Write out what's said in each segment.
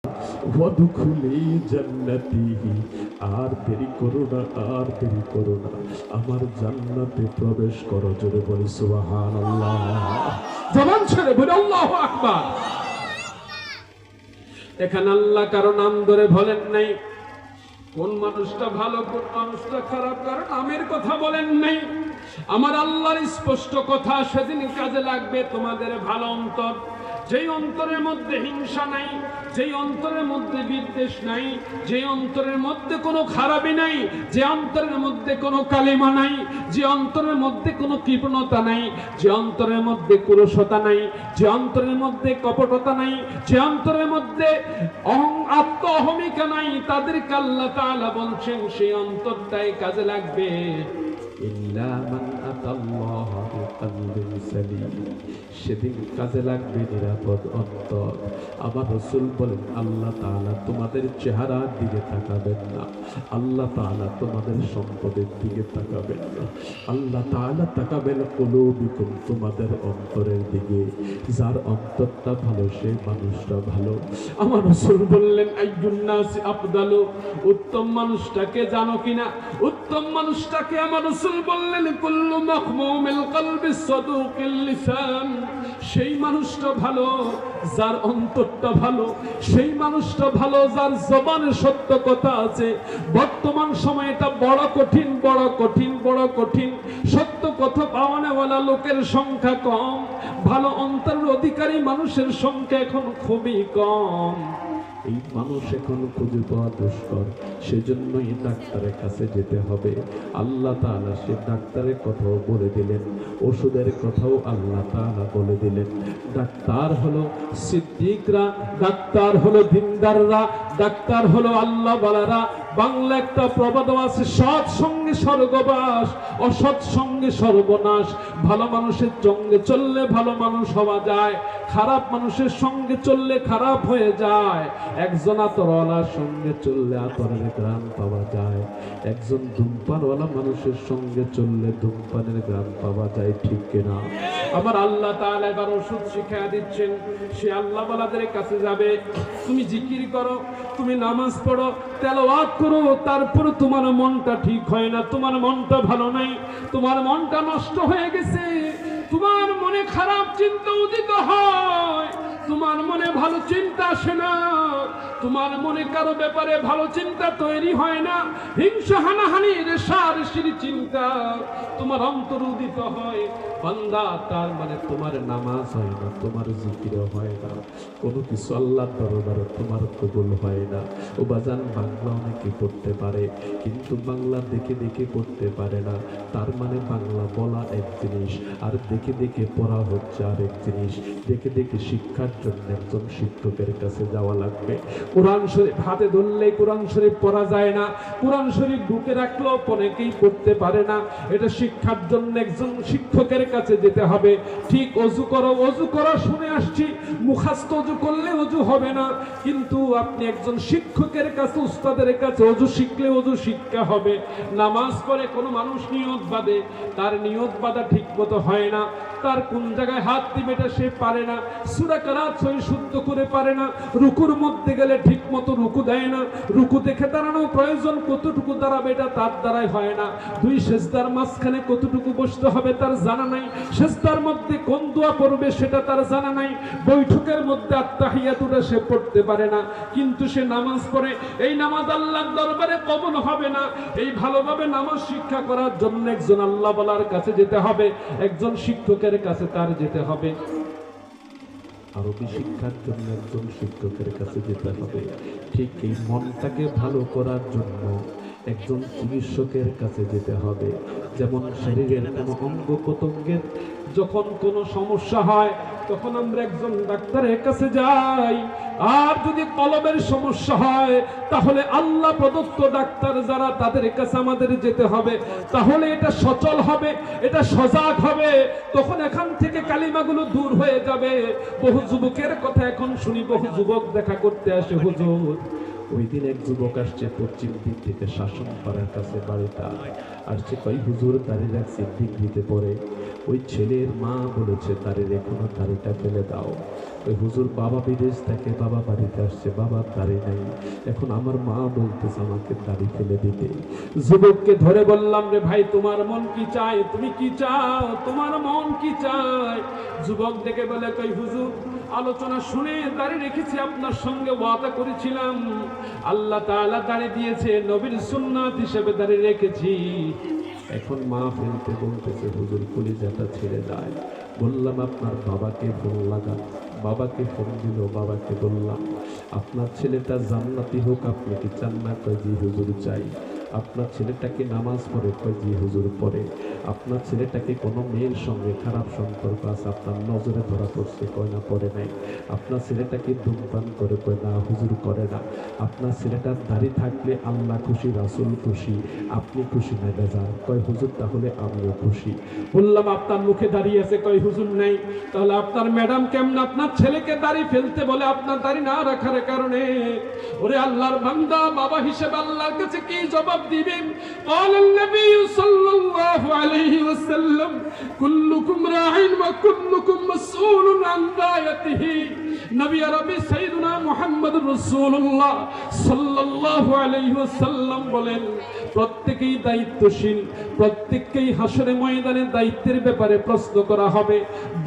ওয়াদখুলি জান্নাতি, আর দেরি করো না, আর দেরি করো না, আমার জান্নাতে প্রবেশ করো। জোরে বলি সুবহানাল্লাহ, জবান ছেড়ে বলি আল্লাহু আকবার। এখানে আল্লাহ কারো নাম ধরে বলেন নাই, কোন মানুষটা ভালো কোন মানুষটা খারাপ, কারণ নামের কথা বলেন নাই। আমার আল্লাহর স্পষ্ট কথা, সেদিন কাজে লাগবে তোমাদের ভালো অন্তর, যেই অন্তরের মধ্যে হিংসা নাই, যেই অন্তরের মধ্যে বিদ্বেষ নাই, যে অন্তরের মধ্যে কোনো খারাপি নাই, যে অন্তরের মধ্যে কোনো কালিমা নাই, যে অন্তরের মধ্যে কোনো কৃপণতা নাই, যে অন্তরের মধ্যে কুরুষতা নাই, যে অন্তরের মধ্যে কপটতা নাই, যে অন্তরের মধ্যে আত্ম অহমিকা নাই, তাদেরকে আল্লাহ তাআলা বলছেন সেই অন্তরটাই কাজে লাগবে। ইল্লা মান আতাল্লাহ বিকলবিন সালিম, সেদিন কাজে লাগবে নিরাপদ অন্তর। আমার রাসূল বলেন আল্লাহ তাআলা তোমাদের চেহারার দিকে তাকাবেন না, আল্লাহ তাআলা তোমাদের সম্পদের দিকে তাকাবেন না, আল্লাহ তাআলা তাকাবেন কুলুবিকুম, তোমাদের অন্তরের দিকে। যার অন্তরটা ভালো সেই মানুষটা ভালো। আমার রাসূল বললেন আইয়ুন নাস আফদালু, উত্তম মানুষটাকে জানো কিনা? উত্তম মানুষটাকে আমার রাসূল বললেন কুল্লু মাখমুমিল কলবি সাদুকিল লিসান, সেই মানুষটা ভালো যার অন্তরটা ভালো, সেই মানুষটা ভালো যার জবানে সত্য কথা আছে। বর্তমান সময়টা বড় কঠিন, বড় কঠিন, বড় কঠিন। সত্য কথা পাওয়ানেওয়ালা লোকের সংখ্যা কম, ভালো অন্তরের অধিকারী মানুষের সংখ্যা এখন খুবই কম। এই মানুষ এখন খুঁজে পাওয়া দুষ্কর, সেজন্যই ডাক্তারের কাছে যেতে হবে। আল্লাহ তাআলা সে ডাক্তারের কথাও বলে দিলেন, ওষুধের কথাও আল্লাহ তাআলা বলে দিলেন। ডাক্তার হলো সিদ্দিকরা, ডাক্তার হলো দিনদাররা, ডাক্তার হলো আল্লাহ ওয়ালারা। বাংলা একটা প্রবাদ আছে, সৎ সঙ্গে স্বর্গবাস, অসৎ সঙ্গে সর্বনাশ। ভালো মানুষের সঙ্গে চললে ভালো মানুষ হওয়া যায়, খারাপ মানুষের সঙ্গে চললে খারাপ হয়ে যায়। একজন আতরওয়ালার সঙ্গে চললে আতরের ঘ্রাণ পাওয়া যায়, একজন ধূমপানওয়ালা মানুষের সঙ্গে চললে ধূমপানের ঘ্রাণ পাওয়া যায়, ঠিক কিনা? আমার আল্লাহ তাআলা এবার ওষুধ শিখিয়ে দিচ্ছেন। সে আল্লাহ ওয়ালাদের কাছে যাবে, তুমি জিকির করো, তুমি নামাজ পড়ো, তেলাওয়াত করো, তারপর তোমার মনটা ঠিক হয় না, তোমার মনটা ভালো নাই, তোমার মনটা নষ্ট হয়ে গেছে, তোমার মনে খারাপ চিন্তা উদিত হয়, তোমার মনে ভালো চিন্তা আসে না, তোমার মনে কারো ব্যাপারে ভালো চিন্তা তৈরি হয় না, হিংসা হানাহানি রেষারেষির চিন্তা তোমার অন্তর উদিত হয়। বান্দা, তার মানে তোমার নামাজ হয় না, তোমার জিকির হয় না, কোনো কিছু আল্লাহর দরবারে তোমার কবুল হয় না। ও বাজান, বাংলা অনেকে পড়তে পারে কিন্তু বাংলা দেখে দেখে পড়তে পারে না। তার মানে বাংলা বলা এক জিনিস, আর দেখে দেখে পড়া হচ্ছে আরেক জিনিস। দেখে দেখে শিক্ষার জন্য একজন শিক্ষকের কাছে যাওয়া লাগবে। কোরআন শরীফ হাতে ধরলেই কোরআন শরীফ পড়া যায় না, কোরআন শরীফ বুকে রাখলেও অনেকেই পড়তে পারে না। এটা শিক্ষার জন্য একজন শিক্ষকের কাছে যেতে হবে। ঠিক ওযু করো, ওযু করা শুনে আসছি, মুখস্থ ওযু করলে ওযু হবে না, কিন্তু আপনি একজন শিক্ষকের কাছে, উস্তাদের কাছে ওযু শিখলে ওযু শিক্ষা হবে। নামাজ পড়ে কোনো মানুষ নিয়ত বাঁধে, তার নিয়ত বাঁধা ঠিক মতো হয় না, তার কোন জায়গায় হাত দিবে এটা সে পারে না, সূরা কিরাত সহি শুদ্ধ করে পারে না, রুকুর মধ্যে গেলে ঠিক মতো রুকু দেয় না, রুকু দেখে দাঁড়ানো প্রয়োজন, কতটুকু দাঁড়াবে এটা তার দ্বারাই হয় না, দুই সেজদার মাঝখানে কতটুকু বসতে হবে তার জানা নাই, সেজদার মধ্যে কোন দোয়া পড়বে সেটা তার জানা নাই, বৈঠকের মধ্যে আত্তাহিয়াতুটা সে পড়তে পারে না, কিন্তু সে নামাজ পড়ে। এই নামাজ আল্লাহর দরবারে কবুল হবে না। এই ভালোভাবে নামাজ শিক্ষা করার জন্য একজন আল্লাহ ওয়ালার কাছে যেতে হবে, একজন শিক্ষকের কাছে তার যেতে হবে। আরবি শিক্ষার জন্য একজন শিক্ষকের কাছে যেতে হবে। ঠিক এই মনটাকে ভালো করার জন্য একজন চিকিৎসকের কাছে যেতে হবে। যেমন শরীরের কোনো অঙ্গ প্রত্যঙ্গের যখন কোনো সমস্যা হয় তখন আমরা একজন ডাক্তারের কাছে যাই, আর যদি কলবের সমস্যা হয় তাহলে আল্লাহ প্রদত্ত ডাক্তার যারা তাদের কাছে আমাদের যেতে হবে। তাহলে এটা সচল হবে, এটা সজাগ হবে, তখন এখান থেকে কালিমাগুলো দূর হয়ে যাবে। বহু যুবকের কথা এখন শুনি, বহু যুবক দেখা করতে আসে, হুজুর ওই দিন এক যুবক আসছে পশ্চিম দিক থেকে, শাসন পাড়ার কাছে বাড়িটা আসছে, কই হুজুর দাঁড়িয়ে রাখছি ডিগ্রিতে পড়ে, ওই ছেলের মা বলেছে দাড়ি রেখো না, দাড়িটা ফেলে দাও। ওই হুজুর বাবা বিদেশ থেকে, বাবা বাড়িতে আসছে, বাবার দাড়ি নাই, এখন আমার মা বলতেছে আমাকে দাড়ি ফেলে দিতে। যুবককে ধরে বললাম, রে ভাই তোমার মন কি চায়, তুমি কি চাও, তোমার মন কি চায়? যুবক দেখে বলে, কই হুজুর আলোচনা শুনে দাড়ি রেখেছি, আপনার সঙ্গে ওয়াদা করেছিলাম, আল্লাহ তাআলা দাড়ি দিয়েছে, নবীর সুন্নাত হিসেবে দাড়ি রেখেছি। এখন মা ফেলতে বলতেছে হুজুর কলিজাটা ছেড়ে যায়। বললাম আপনার বাবাকে ফোন লাগান। বাবাকে ফোন দিল, বাবাকে বললাম আপনার ছেলেটা জান্নাতি হোক, আপনি কি চান না? কয় জি হুজুর চাই। আপনার ছেলেটাকে নামাজ পড়ে? কয় জি হুজুর পড়ে। আপনার ছেলেটাকে কোনো মেয়ের সঙ্গে খারাপ সম্পর্ক আছে, আপনার নজরে ধরা পড়ছে? কয় না, পড়ে নাই। আপনার ছেলেটাকে ধূমপান করে? কয় না হুজুর করে না। আপনার ছেলেটার দাড়ি থাকলে আল্লাহ খুশি, রাসূল খুশি, আপনি খুশি না বেজার? কয় হুজুর তাহলে আমিও খুশি। বললাম আপনার মুখে দাড়ি আছে? কয় হুজুর নাই। তাহলে আপনার ম্যাডাম কেমন আপনার ছেলেকে দাড়ি ফেলতে বলে, আপনার দাড়ি না রাখার কারণে? ওরে আল্লাহর বান্দা, বাবা হিসেবে আল্লাহর কাছে কি জবাব দিবেন? ক্বালান নবী সাল্লাল্লাহু আলাইহি ওয়াসাল্লাম, কুল্লুকুম রাঈন ওয়া কুল্লুকুম মাসউলুন আন রায়াতিহি। নবী আরবি সাইয়্যিদুনা মুহাম্মদুর রাসূলুল্লাহ সাল্লাল্লাহু আলাইহি ওয়াসাল্লাম বলেন, প্রত্যেকেই দায়িত্বশীল, প্রত্যেককেই হাসরে ময়দানে দায়িত্বের ব্যাপারে প্রশ্ন করা হবে।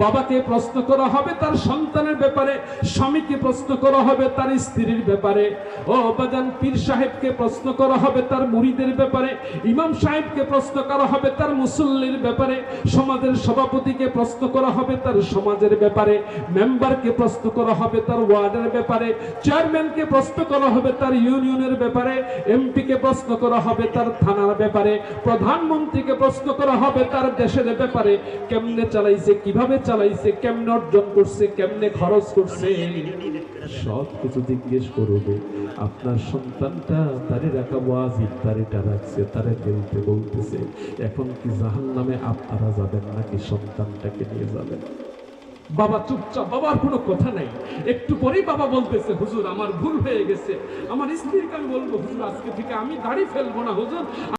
বাবাকে প্রশ্ন করা হবে তার সন্তানের ব্যাপারে, স্বামীকে প্রশ্ন করা হবে তার স্ত্রীর ব্যাপারে, ও বাজান পীর সাহেবকে প্রশ্ন করা হবে তার মুরিদের ব্যাপারে, ইমাম সাহেবকে প্রশ্ন করা হবে তার মুসল্লির ব্যাপারে, সমাজের সভাপতিকে প্রশ্ন করা হবে তার সমাজের ব্যাপারে, মেম্বারকে প্রশ্ন করা হবে তার ওয়ার্ডের ব্যাপারে, চেয়ারম্যানকে প্রশ্ন করা হবে তার ইউনিয়নের ব্যাপারে, এমপিকে প্রশ্ন করা হবে তার থানার ব্যাপারে, প্রধানমন্ত্রীকে প্রশ্ন করা হবে তার দেশের ব্যাপারে, কেমনে চালাইছে, কিভাবে চালাইছে, কেমনে অর্জন করছে, কেমনে খরচ করছে, সব কিছু জিজ্ঞেস করবে। আপনার সন্তানটা দাড়ি রাখা ওয়াজিব, দাড়িটা রাখছে, তারে ফেলতে বলতেছে। এখন কি জাহান্নামে আপনারা যাবেন নাকি সন্তানটাকে নিয়ে যাবেন? বাবা চুপচাপ, বাবার কোনো কথা নাই। একটু পরেই বাবা বলতেছে, হুজুর আমার ভুল হয়ে গেছে। আমার স্ত্রীকে আমি বলবো, হুজুর আজকে থেকে আমি দাড়ি ফেলবো না হুজুর।